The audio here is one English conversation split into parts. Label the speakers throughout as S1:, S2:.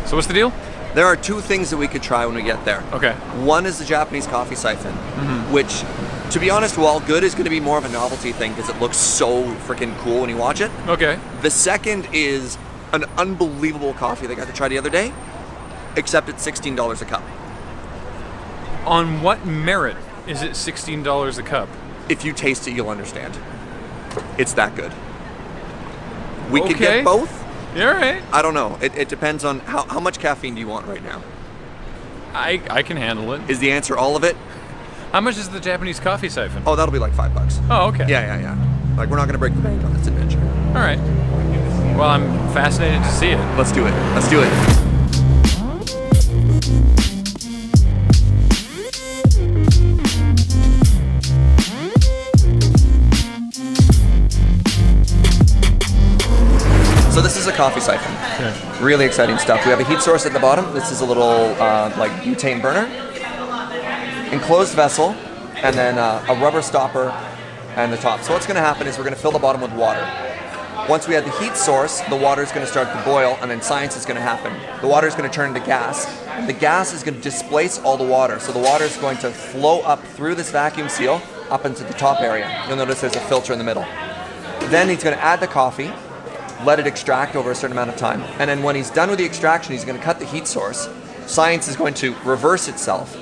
S1: So what's the deal?
S2: There are two things that we could try when we get there.
S1: Okay.
S2: One is the Japanese coffee siphon, which, to be honest, while good, is going to be more of a novelty thing because it looks so freaking cool when you watch it.
S1: Okay.
S2: The second is an unbelievable coffee that I got to try the other day, except it's $16 a cup.
S1: On what merit is it $16 a cup?
S2: If you taste it, you'll understand. It's that good. We could get both.
S1: Yeah, all right.
S2: I don't know. It depends on how much caffeine do you want right now?
S1: I can handle it.
S2: Is the answer all of it?
S1: How much is the Japanese coffee siphon?
S2: Oh, that'll be like $5.
S1: Oh, okay.
S2: Yeah. Like, we're not gonna break the bank on this adventure.
S1: All right. Well, I'm fascinated to see it.
S2: Let's do it. Let's do it. So this is a coffee siphon.
S1: Okay.
S2: Really exciting stuff. We have a heat source at the bottom. This is a little like butane burner. Enclosed vessel, and then a rubber stopper and the top. So what's going to happen is we're going to fill the bottom with water. Once we have the heat source, the water is going to start to boil, and then science is going to happen. The water is going to turn into gas. The gas is going to displace all the water. So the water is going to flow up through this vacuum seal up into the top area. You'll notice there's a filter in the middle. Then he's going to add the coffee, let it extract over a certain amount of time. And then when he's done with the extraction, he's going to cut the heat source. Science is going to reverse itself,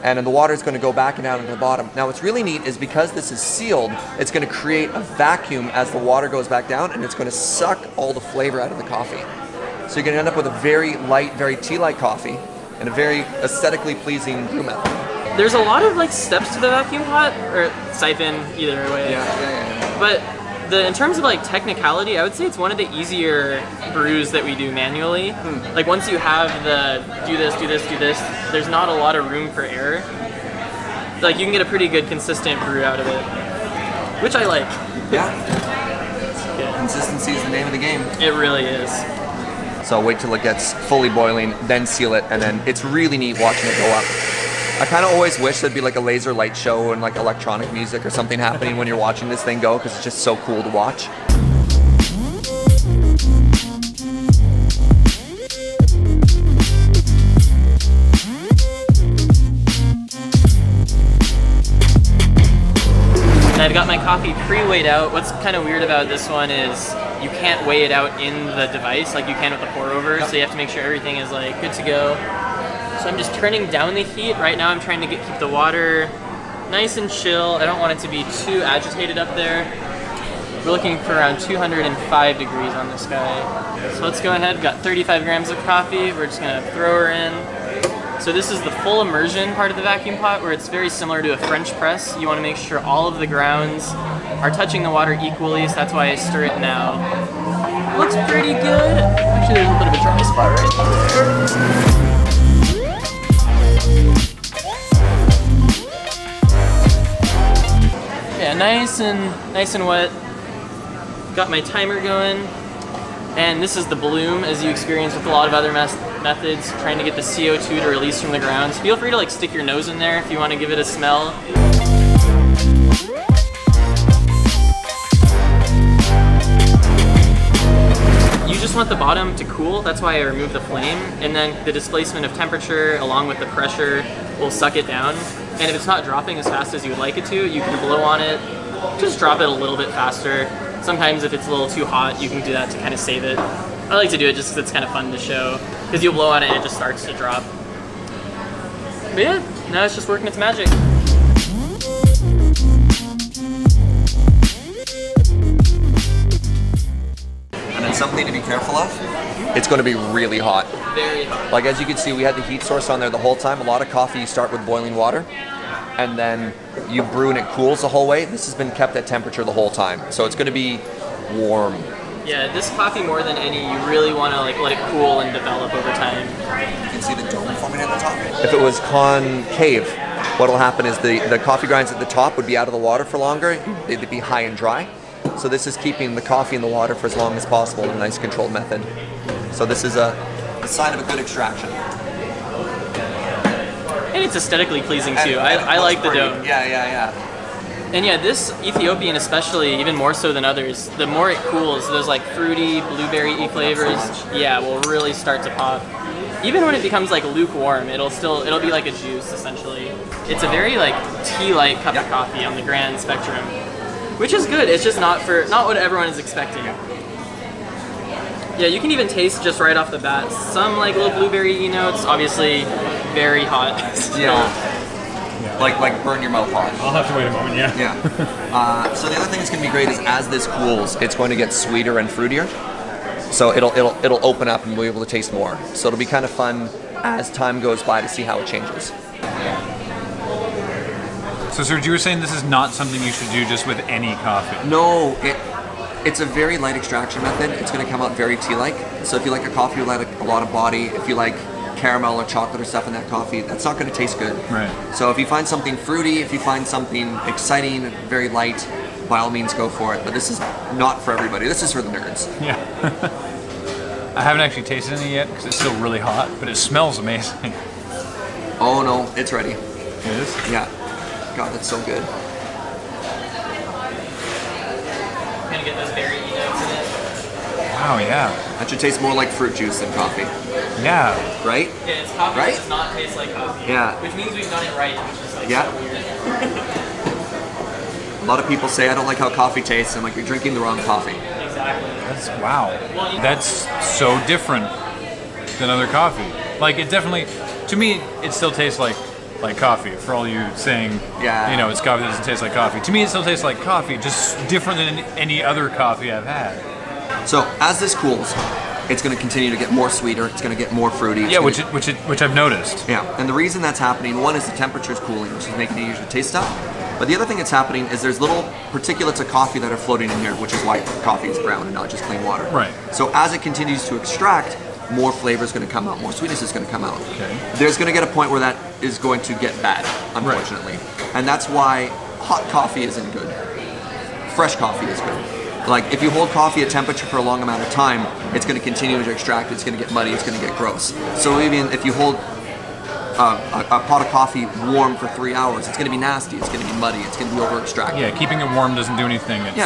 S2: and then the water is going to go back and down into the bottom. Now what's really neat is because this is sealed, it's going to create a vacuum as the water goes back down, and it's going to suck all the flavor out of the coffee. So you're going to end up with a very light, very tea-like coffee, and a very aesthetically pleasing brew method.
S3: There's a lot of like steps to the vacuum pot, or siphon, either way.
S2: Yeah.
S3: But in terms of like technicality, I would say it's one of the easier brews that we do manually. Like once you have the do this, there's not a lot of room for error. Like you can get a pretty good consistent brew out of it, which I like.
S2: Yeah. Consistency is the name of the game.
S3: It really is.
S2: So wait till it gets fully boiling, then seal it, and then it's really neat watching it go up. I kind of always wish there'd be like a laser light show and like electronic music or something happening when you're watching this thing go, because it's just so cool to watch.
S3: And I've got my coffee pre-weighed out. What's kind of weird about this one is you can't weigh it out in the device like you can with the pour over, so you have to make sure everything is like good to go. So I'm just turning down the heat. Right now I'm trying to keep the water nice and chill. I don't want it to be too agitated up there. We're looking for around 205 degrees on this guy. So let's go ahead. We've got 35 grams of coffee. We're just gonna throw her in. So this is the full immersion part of the vacuum pot, where it's very similar to a French press. You wanna make sure all of the grounds are touching the water equally, so that's why I stir it now. Looks pretty good. Actually, there's a bit of a dry spot right there. Yeah, nice and wet. Got my timer going, and this is the bloom, as you experience with a lot of other methods, trying to get the CO2 to release from the grounds. Feel free to like stick your nose in there if you want to give it a smell. You just want the bottom to cool, that's why I remove the flame, and then the displacement of temperature along with the pressure will suck it down. And if it's not dropping as fast as you would like it to, you can blow on it, just drop it a little bit faster. Sometimes if it's a little too hot, you can do that to kind of save it. I like to do it just because it's kind of fun to show, because you'll blow on it and it just starts to drop. But yeah, now it's just working its magic.
S2: And then something to be careful of, it's going to be really hot.
S3: Very hot.
S2: Like as you can see, we had the heat source on there the whole time. A lot of coffee, you start with boiling water, and then you brew and it cools the whole way. This has been kept at temperature the whole time, so it's going to be warm.
S3: Yeah, this coffee more than any, you really want to like let it cool and develop over time.
S2: You can see the dome forming at the top. If it was concave, what'll happen is the coffee grinds at the top would be out of the water for longer. They'd be high and dry. So this is keeping the coffee in the water for as long as possible in a nice controlled method. So this is a sign of a good extraction.
S3: And it's aesthetically pleasing too. I like the dome.
S2: Yeah.
S3: And yeah, this Ethiopian especially, even more so than others, the more it cools, those like fruity, blueberry-y flavors, yeah, will really start to pop. even when it becomes like lukewarm, it'll be like a juice essentially. It's a very like tea-like cup of coffee on the grand spectrum, which is good. It's just not what everyone is expecting. Yeah, you can even taste just right off the bat some like little blueberry notes. Obviously, very hot.
S2: Yeah. Like burn your mouth hot.
S1: I'll have to wait a moment. Yeah.
S2: Yeah. So the other thing that's going to be great is as this cools, it's going to get sweeter and fruitier. So it'll open up and we'll be able to taste more. So it'll be kind of fun as time goes by to see how it changes.
S1: So Serge, you were saying this is not something you should do just with any coffee.
S2: No, it's a very light extraction method. It's going to come out very tea-like. So if you like a coffee with a lot of body, if you like caramel or chocolate or stuff in that coffee, that's not going to taste good.
S1: Right.
S2: So if you find something fruity, if you find something exciting, very light, by all means go for it. But this is not for everybody. This is for the nerds.
S1: Yeah. I haven't actually tasted any yet because it's still really hot, but it smells amazing.
S2: Oh no, it's ready.
S1: It is?
S2: Yeah. God, that's so good.
S3: Gonna get those berry notes in it.
S1: Wow, yeah.
S2: That should taste more like fruit juice than coffee.
S1: Yeah.
S2: Right?
S3: Yeah, it's coffee
S2: Right?
S3: that does not taste like coffee.
S2: Yeah.
S3: Which means we've done it right, which is like
S2: Yeah.
S3: so weird.
S2: A lot of people say I don't like how coffee tastes. I'm like, you're drinking the wrong coffee.
S3: Exactly.
S1: Wow. That's so different than other coffee. Like it definitely, to me, it still tastes like coffee. For all you saying,
S2: Yeah.
S1: you know, it's coffee that doesn't taste like coffee. To me, it still tastes like coffee, just different than any other coffee I've had.
S2: So as this cools, it's going to continue to get more sweeter. It's going to get more fruity.
S1: Yeah, which I've noticed.
S2: Yeah, and the reason that's happening, one is the temperature is cooling, which is making it easier to taste stuff. But the other thing that's happening is there's little particulates of coffee that are floating in here, which is why coffee is brown and not just clean water.
S1: Right.
S2: So as it continues to extract, more flavor is going to come out, more sweetness is going to come out.
S1: Okay.
S2: There's going to get a point where that is going to get bad, unfortunately. Right. And that's why hot coffee isn't good. Fresh coffee is good. Like, if you hold coffee at temperature for a long amount of time, it's going to continue to extract, it's going to get muddy, it's going to get gross. So even if you hold a pot of coffee warm for 3 hours, it's going to be nasty, it's going to be muddy, it's going to be over-extracted.
S1: Yeah, keeping it warm doesn't do anything. It's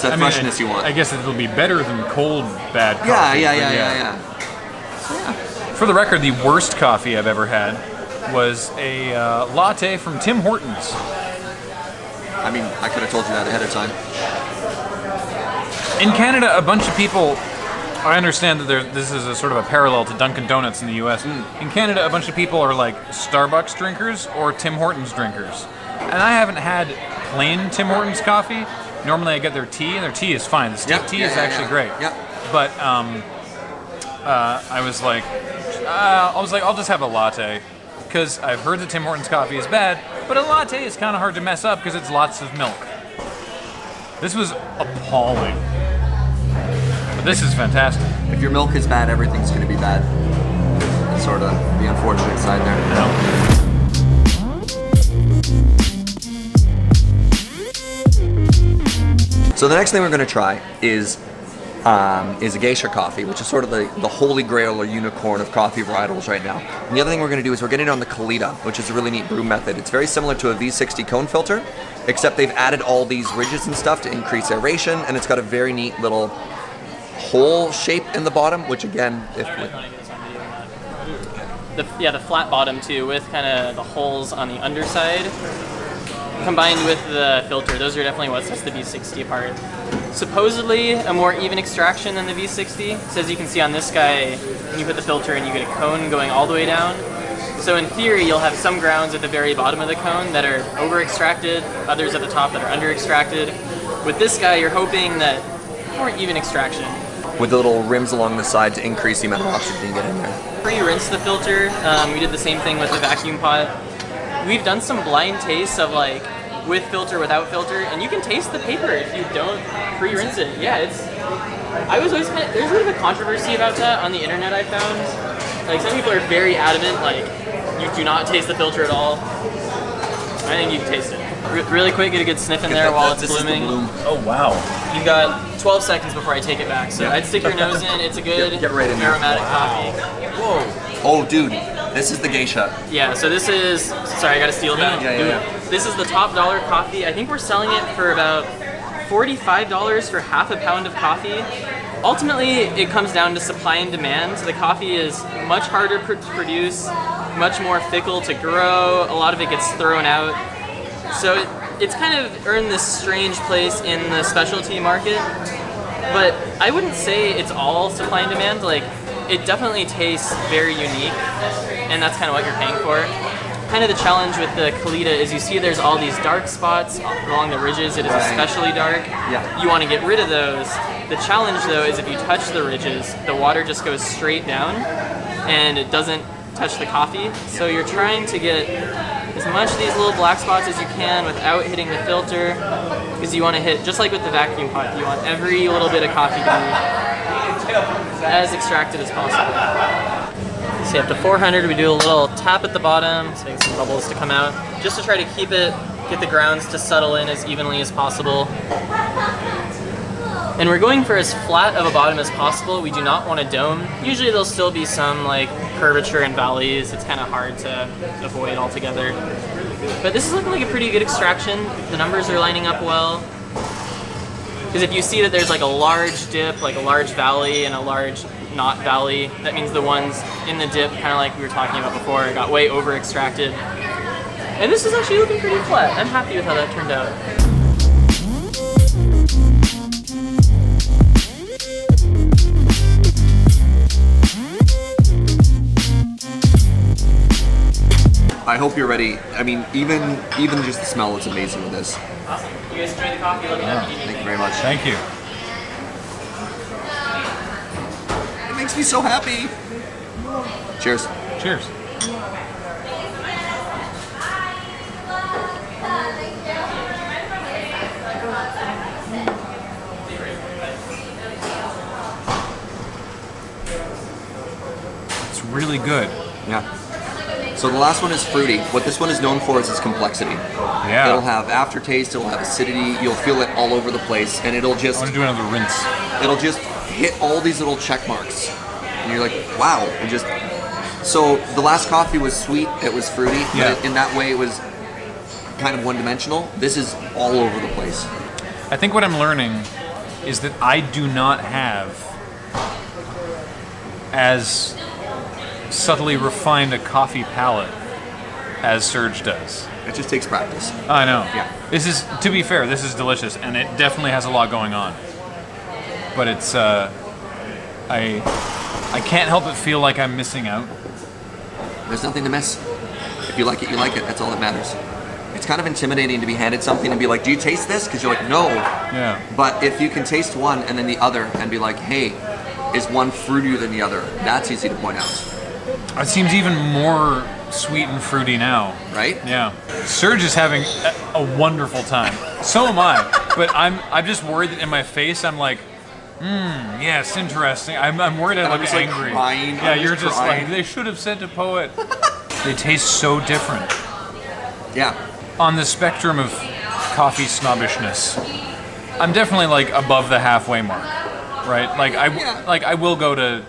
S2: that freshness you want.
S1: I guess it'll be better than cold, bad coffee.
S2: Yeah.
S1: For the record, the worst coffee I've ever had was a latte from Tim Hortons.
S2: I mean, I could have told you that ahead of time.
S1: In Canada, a bunch of people, I understand that this is a sort of a parallel to Dunkin' Donuts in the US. In Canada, a bunch of people are like Starbucks drinkers or Tim Hortons drinkers. And I haven't had plain Tim Hortons coffee. Normally I get their tea, and their tea is fine. The steep tea is actually great.
S2: Yep.
S1: But I was like, I'll just have a latte. Because I've heard that Tim Hortons coffee is bad, but a latte is kind of hard to mess up because it's lots of milk. This was appalling. But this is fantastic.
S2: If your milk is bad, everything's going to be bad. That's sort of the unfortunate side there. So the next thing we're going to try is a geisha coffee, which is sort of the holy grail or unicorn of coffee varietals right now. And the other thing we're going to do is we're getting it on the Kalita, which is a really neat brew method. It's very similar to a V60 cone filter, except they've added all these ridges and stuff to increase aeration, and it's got a very neat little hole shape in the bottom, which again, if
S3: the flat bottom too, with kind of the holes on the underside, combined with the filter. Those are definitely what sets the V60 apart. Supposedly a more even extraction than the V60. So as you can see on this guy, when you put the filter in, you get a cone going all the way down. So in theory, you'll have some grounds at the very bottom of the cone that are over-extracted, others at the top that are under-extracted. With this guy, you're hoping that more even extraction.
S2: With the little rims along the side to increase the amount of oxygen you get in there.
S3: Pre-rinse the filter. We did the same thing with the vacuum pot. We've done some blind tastes of like with filter, without filter, and you can taste the paper if you don't pre-rinse it. Yeah, I was always there's a bit of a controversy about that on the internet, I found. Like, some people are very adamant, like, you do not taste the filter at all. I think you can taste it. Really quick, get a good sniff in there while it's blooming.
S1: Oh, wow.
S3: You've got 12 seconds before I take it back, so I'd stick your nose in. It's a good
S2: get right in there.
S3: aromatic coffee.
S2: Whoa. Oh, dude. This is the geisha.
S3: Yeah, so this is, sorry, I gotta steal that.
S2: Yeah.
S3: This is the top dollar coffee. I think we're selling it for about $45 for half a pound of coffee. ultimately, it comes down to supply and demand. So the coffee is much harder to produce, much more fickle to grow. A lot of it gets thrown out. So it's kind of earned this strange place in the specialty market. But I wouldn't say it's all supply and demand. Like, it definitely tastes very unique, and that's kind of what you're paying for. Kind of the challenge with the Kalita is you see there's all these dark spots along the ridges. It is especially dark.
S2: Yeah.
S3: You want to get rid of those. The challenge though is if you touch the ridges, the water just goes straight down and it doesn't touch the coffee. So you're trying to get as much of these little black spots as you can without hitting the filter, because you want to hit, just like with the vacuum pot, you want every little bit of coffee to be as extracted as possible. So up to 400, we do a little tap at the bottom, so make some bubbles to come out, just to try to keep it, get the grounds to settle in as evenly as possible. And we're going for as flat of a bottom as possible. We do not want a dome. Usually there'll still be some like curvature and valleys. It's kind of hard to avoid altogether. But this is looking like a pretty good extraction. The numbers are lining up well. Because if you see that there's like a large dip, like a large valley and a large not valley, that means the ones in the dip, kind of like we were talking about before, got way over extracted. And this is actually looking pretty flat. I'm happy with how that turned out.
S2: I hope you're ready. I mean, even just the smell is amazing with this.
S3: Awesome. You guys enjoy the coffee. Let me know if you need
S2: Thank you very much.
S1: Thank you.
S2: It makes me so happy. Cheers.
S1: Cheers. It's really good.
S2: Yeah. So the last one is fruity. What this one is known for is its complexity.
S1: Yeah.
S2: It'll have aftertaste, it'll have acidity, you'll feel it all over the place, and it'll
S1: I
S2: just
S1: want to do another rinse.
S2: it'll just hit all these little check marks. And you're like, wow. And just so the last coffee was sweet, it was fruity,
S1: Yeah.
S2: but in that way it was kind of one-dimensional. This is all over the place.
S1: I think what I'm learning is that I do not have as subtly refined a coffee palate as Serge does.
S2: It just takes practice.
S1: I know.
S2: Yeah.
S1: This is, to be fair, this is delicious, and it definitely has a lot going on. But it's, I can't help but feel like I'm missing out.
S2: There's nothing to miss. If you like it, you like it. That's all that matters. It's kind of intimidating to be handed something and be like, do you taste this? Because you're like, no.
S1: Yeah.
S2: But if you can taste one and then the other and be like, hey, is one fruitier than the other? That's easy to point out.
S1: It seems even more sweet and fruity now.
S2: Right?
S1: Yeah. Serge is having a wonderful time. So am I. But I'm just worried that in my face I'm like, yes, interesting. I'm worried I
S2: I'm
S1: look
S2: just, like,
S1: angry.
S2: crying.
S1: Yeah,
S2: I'm
S1: you're
S2: just
S1: just
S2: crying.
S1: like, they should have sent a poet. They taste so different.
S2: Yeah.
S1: On the spectrum of coffee snobbishness, I'm definitely like above the halfway mark, right? Like I will go to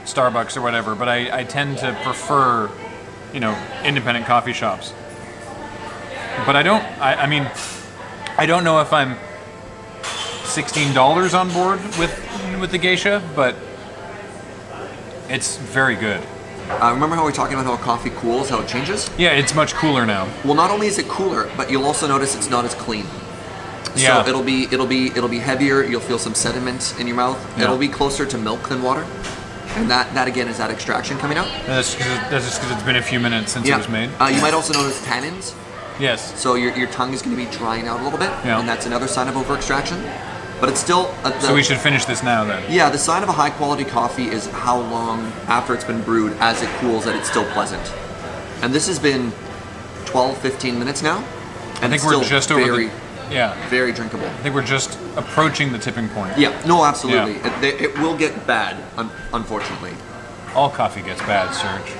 S1: Starbucks or whatever, but I tend to prefer, independent coffee shops. But I mean, I don't know if I'm $16 on board with the geisha, but it's very good.
S2: Remember how we were talking about how coffee cools, how it changes?
S1: Yeah, it's much cooler now.
S2: Well, not only is it cooler, but you'll also notice it's not as clean.
S1: Yeah.
S2: So it'll be heavier. You'll feel some sediment in your mouth.
S1: Yeah.
S2: It'll be closer to milk than water, and that again is that extraction coming out.
S1: That's just because it's been a few minutes since it was made.
S2: You might also notice tannins.
S1: Yes.
S2: So your tongue is going to be drying out a little bit,
S1: Yeah.
S2: and that's another sign of over extraction. But it's still.
S1: So we should finish this now then.
S2: Yeah, the sign of a high quality coffee is how long after it's been brewed, as it cools, that it's still pleasant. And this has been 12, 15 minutes now. And
S1: I think we're just over
S2: very,
S1: Yeah.
S2: very drinkable.
S1: I think we're just approaching the tipping point.
S2: Yeah, no, absolutely.
S1: Yeah.
S2: It will get bad, unfortunately.
S1: All coffee gets bad, Serge.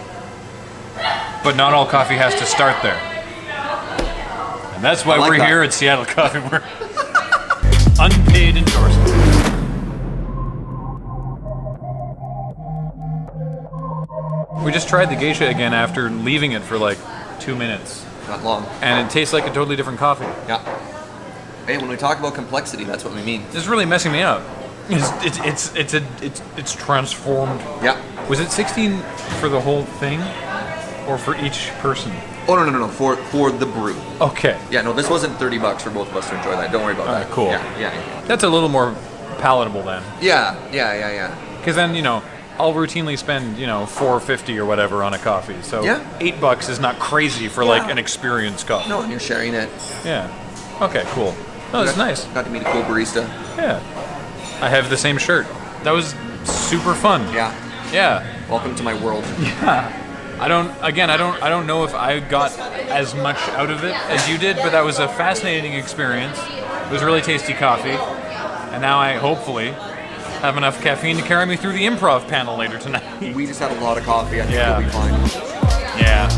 S1: But not all coffee has to start there. And that's why
S2: I like
S1: we're
S2: that.
S1: here at Seattle Coffee Works. Unpaid endorsement. We just tried the geisha again after leaving it for like 2 minutes.
S2: Not long.
S1: And it tastes like a totally different coffee.
S2: Yeah. Hey, when we talk about complexity, that's what we mean.
S1: This is really messing me up. It's transformed.
S2: Yeah.
S1: Was it 16 for the whole thing, or for each person?
S2: Oh no, for the brew.
S1: Okay.
S2: Yeah, no, this wasn't $30 for both of us to enjoy that. Don't worry about that.
S1: Cool.
S2: Yeah.
S1: That's a little more palatable then.
S2: Yeah.
S1: Because then, I'll routinely spend, $4.50 or whatever on a coffee. So
S2: Yeah.
S1: $8 is not crazy for like an experienced coffee.
S2: No, and you're sharing it.
S1: Yeah. Okay, cool. No, that's nice.
S2: Got to meet a cool barista.
S1: Yeah. I have the same shirt. That was super fun.
S2: Yeah.
S1: Yeah.
S2: Welcome to my world.
S1: I don't know if I got as much out of it as you did, but that was a fascinating experience. It was really tasty coffee. And now I hopefully have enough caffeine to carry me through the improv panel later tonight.
S2: We just had a lot of coffee. I think
S1: Yeah.
S2: we'll be fine.
S1: Yeah.